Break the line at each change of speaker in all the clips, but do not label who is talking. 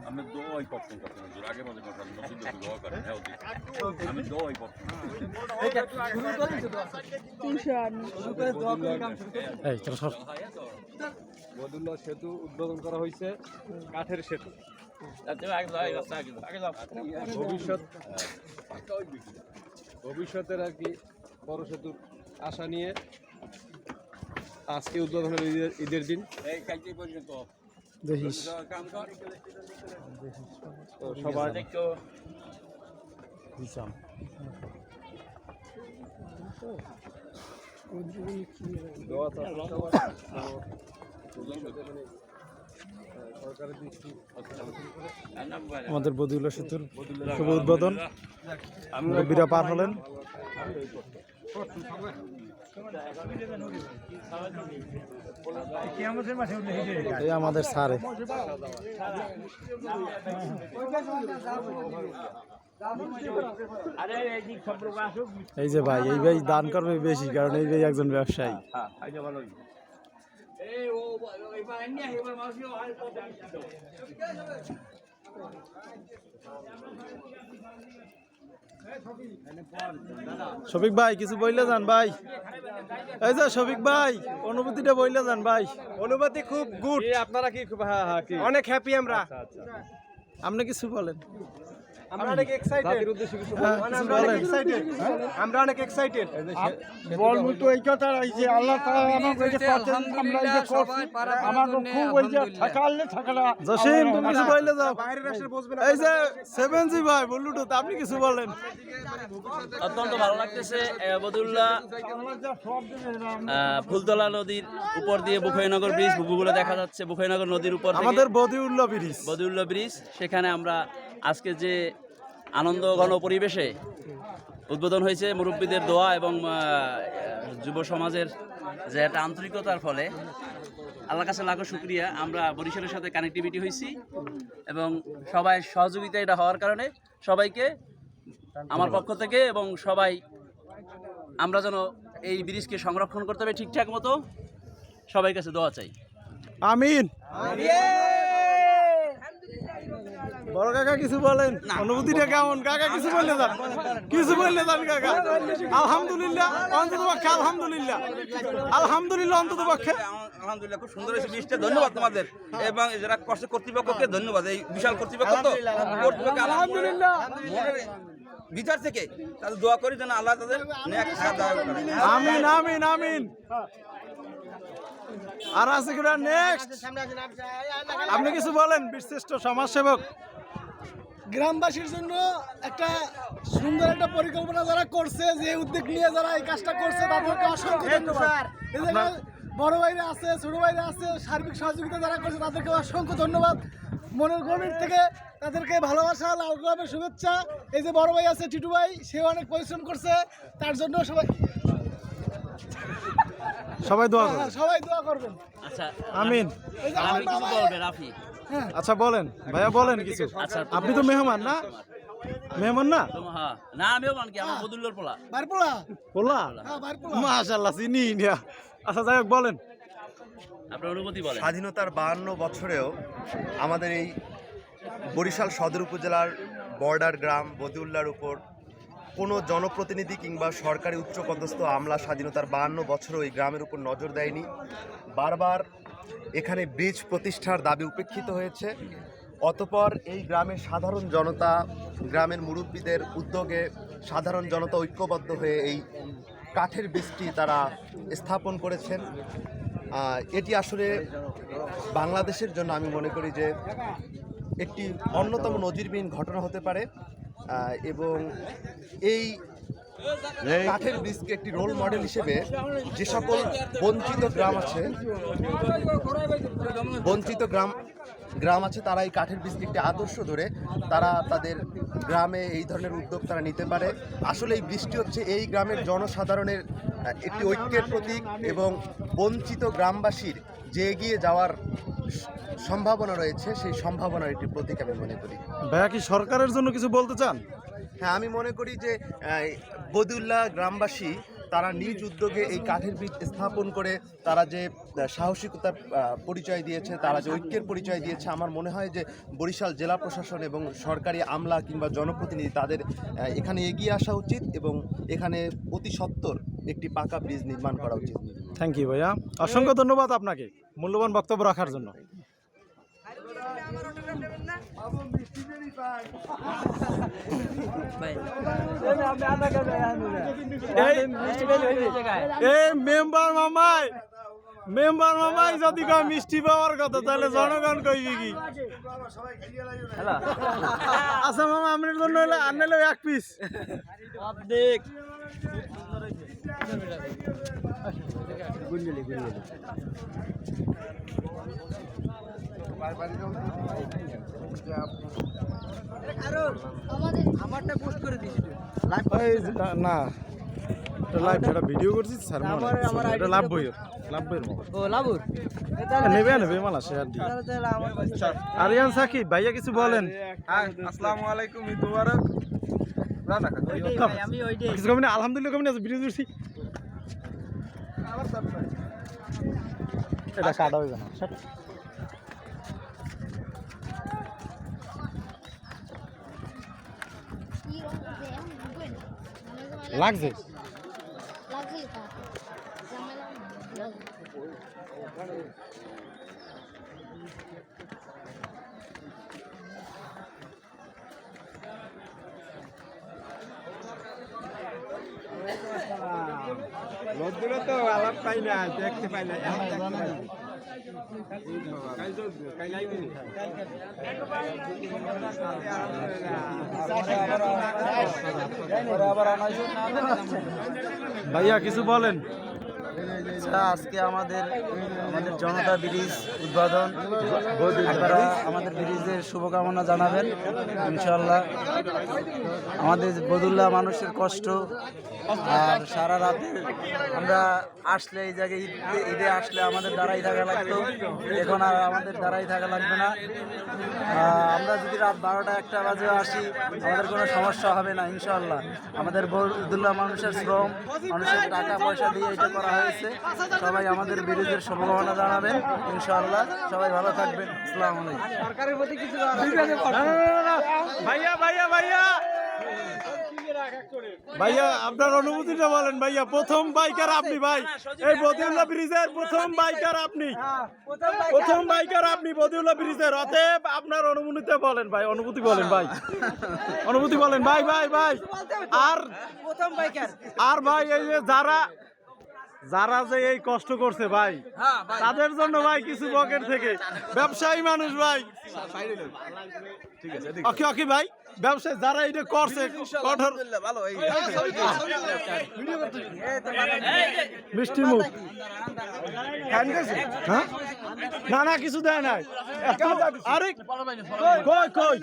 আমি দোয়াই করতাম আগে মাঝে দোয়া করেন আমি দোয়াই করতাম বদুল্লাহ সেতু উদ্বোধন করা হয়েছে, কাঠের সেতু। ভবিষ্যতের আর কি বড় সেতুর আশা নিয়ে আজকে উদ্বোধনের ঈদের দিন সবাই
আমাদের বদিউল্লাহ সেতুর শুভ উদ্বোধন মুরব্বীরা পার হলেন। এই আমাদের স্যারে এই যে ভাই, এই ভাই দান করবে বেশি, কারণ এই ভাই একজন ব্যবসায়ী। শফিক ভাই কিছু বললে যান ভাই, এই যে শফিক ভাই অনুভূতিটা বললে যান ভাই।
অনুভূতি খুব গুড।
আপনারা কি খুব
অনেক হ্যাপি আমরা।
আপনি কিছু বলেন।
আমরা অনেক এক্সাইটেড। আমরা অনেক এক্সাইটেড।
বলবো তো এই কথা, এই যে আল্লাহ তাআলা আমাকে এই যে পাচ্ছেন, আমরা এই যে করছি, আমাকে খুব ওই যে ঠকালে ঠকালা।
জসিম তুমি কিছু বললে যাও।
বাইরের রাষ্ট্রে বসবে না।
এই যে 7জি ভাই বললুটো, আপনি কিছু বলেন।
অত্যন্ত ভালো লাগতেছে। বদুল্লাহ ফুলতলা নদীর উপর দিয়ে বুখাইনগর ব্রিজ বুকুগুলো দেখা যাচ্ছে। বুখাইনগর নদীর উপর
আমাদের বদিউল্লাহ ব্রিজ,
সেখানে আমরা আজকে যে আনন্দ ঘন পরিবেশে উদ্বোধন হয়েছে, মুরব্বীদের দোয়া এবং যুব সমাজের যে একটা আন্তরিকতার ফলে আল্লাহর কাছে লাখো শুকরিয়া। আমরা বরিশালের সাথে কানেক্টিভিটি হয়েছি এবং সবাই সহযোগিতা এটা হওয়ার কারণে সবাইকে আমার পক্ষ থেকে এবং সবাই আমরা যেন এই ব্রিজকে সংরক্ষণ করতে হবে ঠিকঠাক মতো, সবাই কাছে দোয়া চাই।
আমিন। বড় কাকা কিছু বলেন, অনুভূতিটা কেমন? কাকা কিছু বললে যান, কিছু বললে যান কাকা। আলহামদুলিল্লাহ অন্তত পক্ষে, আলহামদুলিল্লাহ অন্তত পক্ষে
আলহামদুলিল্লাহ খুব সুন্দর হয়েছে ব্রিজটা। ধন্যবাদ তোমাদের এবং যারা কর্তৃপক্ষকে ধন্যবাদ। এই বিশাল কর্তৃপক্ষ তো কর্তৃপক্ষ আলহামদুলিল্লাহ ভিতর থেকে তাদের দোয়া করি যেন আল্লাহ তাদের নেক হায়াত দান করে।
আমিন আমিন আমিন। আর আছে কি নেক্সট? আপনি কিছু বলেন, বিশিষ্ট সমাজসেবক।
গ্রামবাসীর জন্য একটা সুন্দর একটা পরিকল্পনা যারা করছে, যে উদ্যোগ নিয়ে যারা এই কাজটা করছে, তাদেরকে অসংখ্য ধন্যবাদ। এই যে বড় ভাইরা আছে, ছোট ভাইরা আছে, সার্বিক সহযোগিতা যারা করছে তাদেরকে অসংখ্য ধন্যবাদ। মনের গভীর থেকে তাদেরকে ভালোবাসা, লাল গোলাপের শুভেচ্ছা। এই যে বড় ভাই আছে টিটু ভাই, সে অনেক পরিশ্রম করছে, তার জন্য
সবাই দোয়া করবেন।
সবাই দোয়া করবেন।
আচ্ছা
আমিন।
রাফি কিছু বলবে? রাফি
আচ্ছা বলেন ভাইয়া, বলেন কিছু।
আচ্ছা
আপনি তো মেহমান না? মেহমান না?
হ্যাঁ না, আমিও মান কি, আমার বদুল্লার পোলা।
বারপোলা
পোলা?
হ্যাঁ বারপোলা।
মাশাআল্লাহ, চিনি না। আচ্ছা যাই হোক, বলেন
আপনার অনুভূতি বলেন।
স্বাধীনতার 52 বছরেও আমাদের এই বরিশাল সদর উপজেলার বর্ডার গ্রাম বদিউল্লাহর উপর কোনো জনপ্রতিনিধি কিংবা সরকারি উচ্চপদস্থ আমলা স্বাধীনতার 52 বছরও এই গ্রামের উপর নজর দেয়নি। বারবার এখানে ব্রিজ প্রতিষ্ঠার দাবি উপেক্ষিত হয়েছে। অতঃপর এই গ্রামের সাধারণ জনতা, গ্রামের মুরব্বীদের উদ্যোগে সাধারণ জনতা ঐক্যবদ্ধ হয়ে এই কাঠের ব্রিজটি তারা স্থাপন করেছেন। এটি আসলে বাংলাদেশের জন্য আমি মনে করি যে একটি অন্যতম নজিরবিহীন ঘটনা হতে পারে এবং এই কাঠের ব্রিজকে একটি রোল মডেল হিসেবে যে সকল বঞ্চিত গ্রাম আছে তারা এই কাঠের ব্রিজকে একটি আদর্শ ধরে তারা তাদের গ্রামে এই ধরনের উদ্যোগ তারা নিতে পারে। আসলে এই বৃষ্টি হচ্ছে এই গ্রামের জনসাধারণের একটি ঐক্যের প্রতীক এবং বঞ্চিত গ্রামবাসীর যে এগিয়ে যাওয়ার সম্ভাবনা রয়েছে সেই সম্ভাবনার একটি প্রতীক আমি মনে করি।
ভাইয়া কি সরকারের জন্য কিছু বলতে চান?
হ্যাঁ, আমি মনে করি যে বদিউল্লাহ গ্রামবাসী তারা নিজ উদ্যোগে এই কাঠের বীজ স্থাপন করে তারা যে সাহসিকতার পরিচয় দিয়েছে, তারা যে ঐক্যের পরিচয় দিয়েছে, আমার মনে হয় যে বরিশাল জেলা প্রশাসন এবং সরকারি আমলা কিংবা জনপ্রতিনিধি তাদের এখানে এগিয়ে আসা উচিত এবং এখানে অতি সত্বর একটি পাকা ব্রিজ নির্মাণ করা উচিত।
থ্যাংক ইউ ভাইয়া, অসংখ্য ধন্যবাদ আপনাকে মূল্যবান বক্তব্য রাখার জন্য। মেম্বার মামাই যদি কয় মিষ্টি পাওয়ার কথা তাহলে জনগণ কইবি কি? আচ্ছা মামা, আপনার জন্য হলে আনলে 1 পিস অর্ধেক। না লাইভ যেটা ভিডিও করছি স্যার, এটা লাভ বইয়ের নেবে মালা শেয়ার দিয়ে। আরিয়ান সাকিব ভাইয়া কিছু বলেন।
আসসালামু আলাইকুম, ঈদ মুবারক।
কিছু কমেন আলহামদুলিল্লাহ কমেন আছে ভিডিও করছি। এটা কাটা হইবে না লাগছে।
রোদ্দুরে তো আলাপ পাই না, দেখতে পাই না।
ভাইয়া কিছু বলেন।
আজকে আমাদের জনতা ব্রিজ উদ্বোধন, আপনারা আমাদের ব্রিজের শুভকামনা জানাবেন ইনশাল্লাহ। আমাদের বদুল্লাহ মানুষের কষ্ট, আর সারা রাতে আমরা আসলে এই জায়গায় ঈদে আসলে আমাদের দাঁড়াই থাকা লাগতো, এখন আর আমাদের দাঁড়াই থাকা লাগবে না। আমরা যদি রাত 12টা-1টা বাজে আসি আমাদের কোনো সমস্যা হবে না ইনশাল্লাহ। আমাদের বদুল্লাহ মানুষের শ্রম, মানুষের টাকা পয়সা দিয়ে এটা করা হয়েছে। সবাই আমাদের ব্রিজের শুভকামনা জানাবেন ইনশাআল্লাহ। সবাই ভালো থাকবেন। আসসালামু আলাইকুম। সরকারের প্রতি কিছু
ভাইয়া আপনার অনুভূতিটা বলেন। ভাইয়া প্রথম বাইকার আপনি, ভাই এই বদিউল্লাহ ব্রিজের প্রথম বাইকার আপনি, প্রথম বাইকার আপনি বদিউল্লাহ ব্রিজের। অতএব আপনার অনুভূতি বলেন ভাই, অনুভূতি বলেন ভাই, অনুভূতি বলেন ভাই। ভাই ভাই আর প্রথম বাইকার আর ভাই এই যে যারা যে এই কষ্ট করছে ভাই, তাদের জন্য ভাই কিছু পকেট থেকে, ব্যবসায়ী মানুষ ভাই, ওকে ওকে ভাই, ব্যবসায়ী যারা এটা করছে কঠোর মিষ্টি মুখ। হ্যাঁ না না কিছু দেয় নাই। আরে কই কই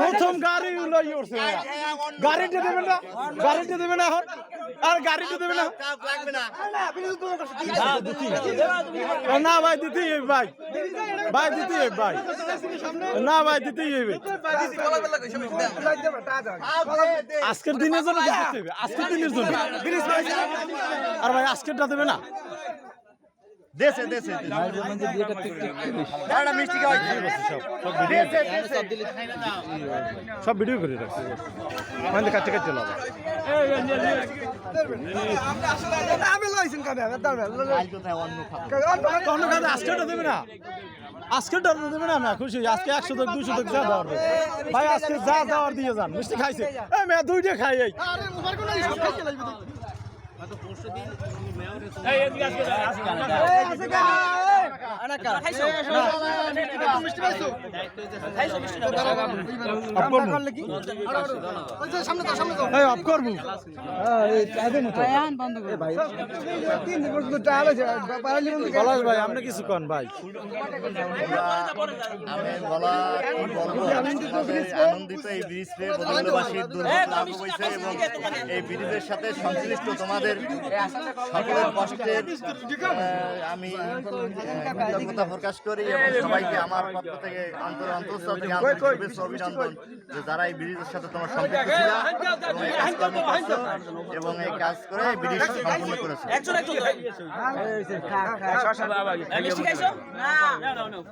প্রথম গাড়ি লই উঠছে, গাড়িটা দেবে না, গাড়িটা দেবে না এখন, আর গাড়িটা দেবে না। না ভাই দিতেই ভাই, ভাই দিতেই ভাই, না ভাই দিতেই হবে। আজকের দিনের জন্য দিতে হবে, আজকের দিনের জন্য। আর ভাই আজকেরটা দেবে না। দেশে দেশে সব ভিডিও করে রাখছি, মানে কাটতে কাটতে লাগা। আজকেরটা দেবে না, আজকেরটা দেবে না। আমি খুশি, আজকে 100 টাকা 200 টাকা যা দেওয়ার ভাই, আজকে যা দেওয়ার দিয়ে যান। মিষ্টি খাইছে এই মেয়ে, 2টা খাই। এই ভাই আপনি কিছু কন ভাই।
আনন্দিত এই ব্রিজ পেয়ে বদলবাসীর দুর্ভোগ লাভ হয়েছে এবং এই ব্রিজের সাথে সংশ্লিষ্ট তোমাদের সকলের কষ্টের আমি কৃতজ্ঞতা প্রকাশ করি এবং সবাইকে আমার পক্ষ থেকে অন্তঃস্থল থেকে আন্তরিক শুভেচ্ছা অভিনন্দন যে যারা এই ব্রিজের সাথে তোমার সম্পৃক্ত ছিল এবং এই কাজকর্ম করছো এবং এই কাজ করে এই ব্রিজ সম্পূর্ণ করেছো।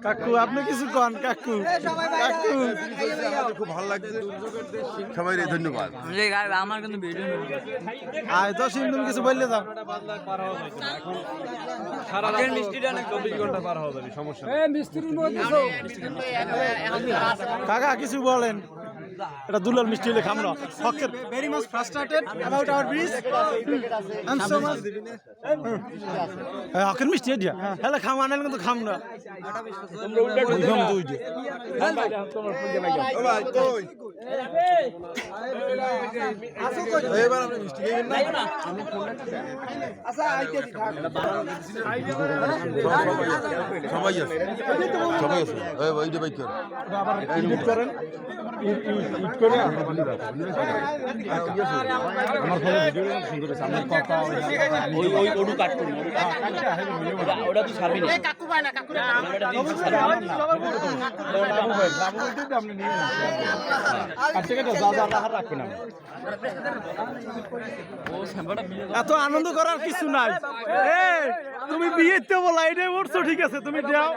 কাকু আপনি কিছু কন কাকু। কাকু
খুব ভালো লাগছে, সবাই ধন্যবাদ।
আমার কিন্তু ভিডিও
আয় তো সিমদুম কিছু বললে যাও।
সারা রাত 24 ঘন্টা পার হওয়া যাবে, সমস্যা নেই।
কাকা কিছু বলেন। এটা দুলাল মিষ্টি হলে খাম না। হকের
very much frustrated about our bridge. I'm so much
হকের মিষ্টি দিয়া হেলে খাম আনাল কিন্তু খাম না। খাম দুই দে
এবার আপনি মিষ্টি খাবেন না? সবাই আছে, সবাই আছে। ওই যে বাইক
আবার এডিট করেন। ইট করে আমার ফোনে ভিডিও সুন্দর আছে। আমি কথা
ওই ওডু কাট করি ওটা তো ছাড়বি না
কাকু ভাই না কাকু
আপনি নিয়ে রাখবেন। এত আনন্দ করার কিছু নাই। তুমি বিয়েতে বলা এটাই উঠছো, ঠিক আছে তুমি দাও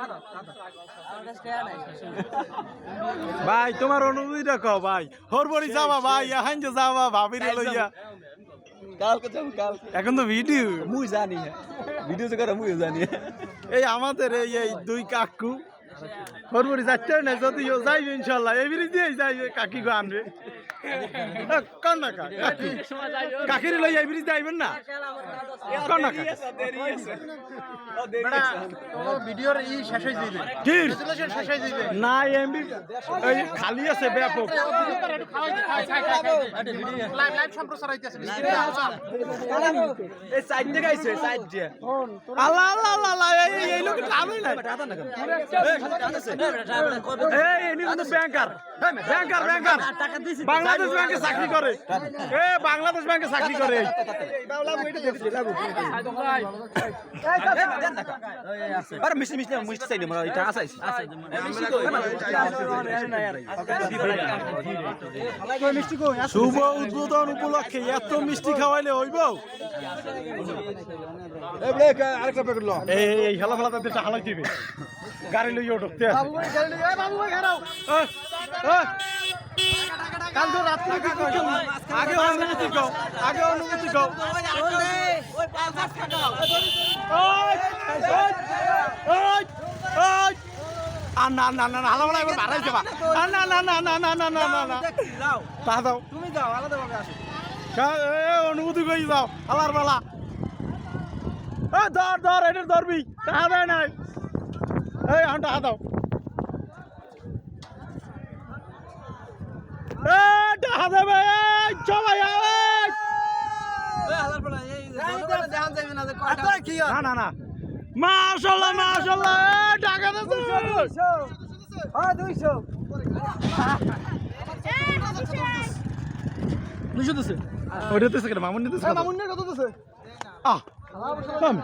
ভাই। তোমার অনুভূতিটা কও ভাই। হরবরি যাবা ভাই, এখন যে যাবা ভাবিরে লইয়া।
কালকে যাবো কালকে।
এখন তো ভিডিও
মুই জানি ভিডিও করে মুই জানি।
এই আমাদের এই দুই কাকু হরবরি যাচ্ছে না, যদিও যাইবে ইনশাল্লাহ। এই ব্রিজে যাইবে কাকি গো আনবে কন না কাকি কাকির লইয়া এই ব্রিজে আইবেন না কন না
ভিডিওর ই শেষ হয়ে যাবে, রেজুলেশন শেষ হয়ে যাবে
না। এমবি এই খালি আছে ব্যাপক।
লাইভ সম্প্রচার হইতেছে।
এই সাইড থেকে আইছে সাইড দিয়ে।
আল্লাহ আল্লাহ আল্লাহ এই লোক টানই নাই। এই ইনি কিন্তু ব্যাংকার ব্যাংকার ব্যাংকার বাংলাদেশ ব্যাংকে চাকরি করে। বাংলাদেশ ব্যাংকে চাকরি করে।
আরে মিষ্টি মিষ্টি মিষ্টি চাই না এটা আসাইছি।
শুভ উদ্বোধন উপলক্ষে এত মিষ্টি খাওয়াইলে হইব? এই হেলা ফেলা তাদের হালাই দিবে। গাড়ি লইয়া ঢুকতে
বাবু ভাই গাড়ি লই বাবু ভাই খারাপ কাল তো রাত্রে কি করছো?
আগে অনুমতি কও, আগে অনুমতি কও। আর না না না হালা ফেলা এবার বাড়াই যাবা। না না না না না না না না না তা দাও
তুমি যাও আলাদাভাবে আসো।
অনুমতি কই যাও আলার বেলা। ধর ধর এটা ধরবি, টাকা দেয় নাই। এই এখন টাকা দাও। টাকা দেবে সবাই। না না না মাশাআল্লাহ মাশাআল্লাহ টাকা দে। 200 দিছে। ওটা দিছে কেন? মামুন দিছে।
মামুনের কত দিছে?
আহ কম।